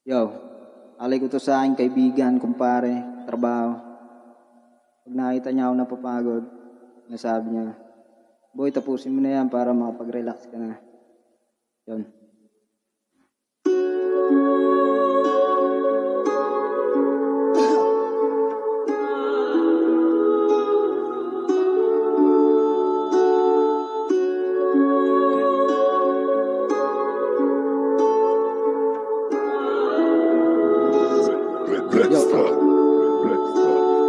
Yo, alay ko to sa aking kaibigan, kumpare, trabaho. Pag nakita niya ako napapagod, nasabi niya, boy, tapusin mo na yan para makapag-relax ka na. Yun.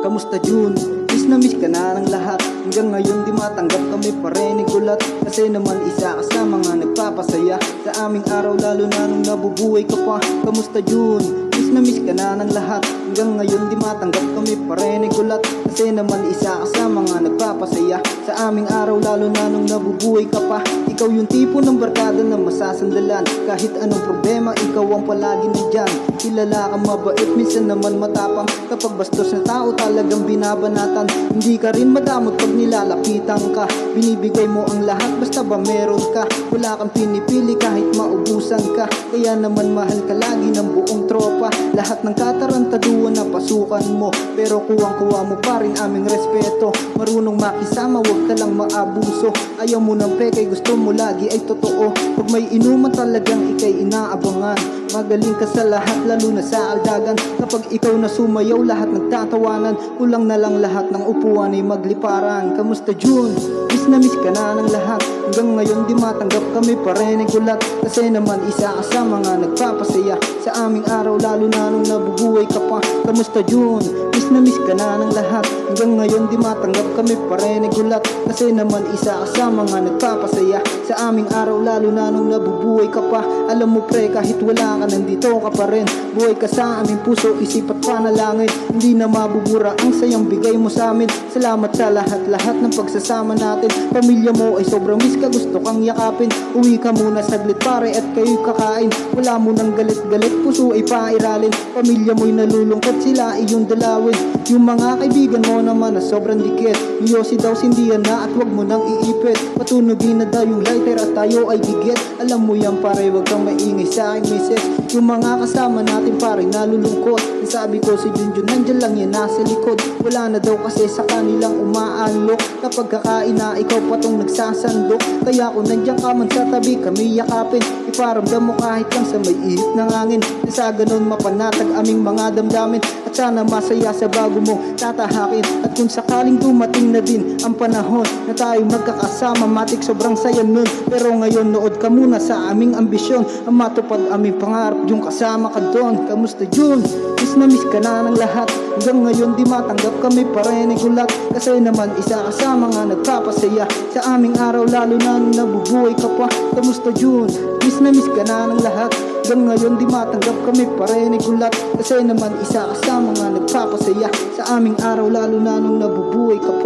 Kamusta June? Miss na miss ka na ng lahat. Hanggang ngayon di matanggap kami pa rin gulat. Kasi naman isa ka sa mga nagpapasaya sa aming araw, lalo na nung nabubuhay ka pa. Kamusta June? Miss na miss ka na ng lahat. Hanggang ngayon di matanggap kami pa rin gulat. Kasi naman isa ka sa mga nagpapasaya sa aming araw, lalo na nung nabubuhay ka pa. Ikaw yung tipo ng barkada na masasandalan. Kahit anong problema, ikaw ang palagi nandyan. Kilala kang mabait, minsan naman matapang. Kapag bastos na tao talagang binabanatan. Hindi ka rin madamot pag nilalapitan ka. Binibigay mo ang lahat basta ba meron ka. Wala kang pinipili kahit maubusan ka. Kaya naman mahal ka lagi ng buong tropa. Lahat ng katarantaduan na pasukan mo, pero kuwang-kuwa mo pa rin aming respeto. Marunong makisama, wag ka lang maabuso. Ayaw mo ng peke, gusto mo lagi ay totoo. Pag may inuman talagang ikay inaabangan. Magaling ka sa lahat, lalo na sa aldagan. Kapag ikaw na sumayaw, lahat nagtatawanan. Kulang na lang lahat ng upuan ay magliparan. Kamusta June? Miss na miss ka na ng lahat. Hanggang ngayon di matanggap kami pa rin gulat. Kasi naman isa ka sa mga nagpapasaya sa aming araw, lalo na nung nabubuhay ka pa. Kamusta June? Miss na miss ka na ng lahat. Hanggang ngayon di matanggap kami pa rin gulat. Kasi naman isa ka sa mga nagpapasaya sa aming araw, lalo na nung nabubuhay ka pa. Alam mo pre, kahit wala ka nandito ka pa rin. Buhay ka sa aming puso, isip at panalangin. Hindi na mabubura ang sayang bigay mo sa amin. Salamat sa lahat-lahat ng pagsasama natin. Pamilya mo ay sobrang miss ka, gusto kang yakapin. Uwi ka muna saglit pare at kayo'y kakain. Wala mo nang galit-galit, puso ay pairalin. Pamilya mo'y nalulungkot, sila iyong dalawin. Yung mga kaibigan mo naman na sobrang dikit. Yosi daw sindihan na at wag mo nang iipit. Patunugin na daw yung lighter at tayo ay gigit. Alam mo yan pare, wag kang maingay sa aking misis. Yung mga kasama natin pare nalulungkot. Sabi ko si Junjun nandyan lang yan nasa likod. Wala na daw kasi sa kanilang umaalok. Kapag kakain na ikaw patong nagsasandok. Kaya kung nandyan ka man sa tabi kami yakapin. Iparamdam mo kahit lang sa may ihip ng hangin. Sa ganun mapanatag aming mga damdamin. At sana masaya sa bago mo tatahakin. At kung sakaling dumating na din ang panahon na tayo magkakasama, matik sobrang saya nun. Pero ngayon nood ka muna sa aming ambisyon. Ang matupad aming pangarap yung kasama ka doon. Kamusta June? Miss na miss ka na ng lahat. Hanggang ngayon di matanggap kami pa rin gulat. Kasi naman isa ka sa mga nagpapasaya sa aming araw, lalo na nung nabubuhay ka pa. Kamusta June? Miss na miss ka na ng lahat. Hanggang ngayon di matanggap kami pa rin gulat. Kasi naman isa ka sa mga nagpapasaya sa aming araw, lalo na nung nabubuhay ka pa.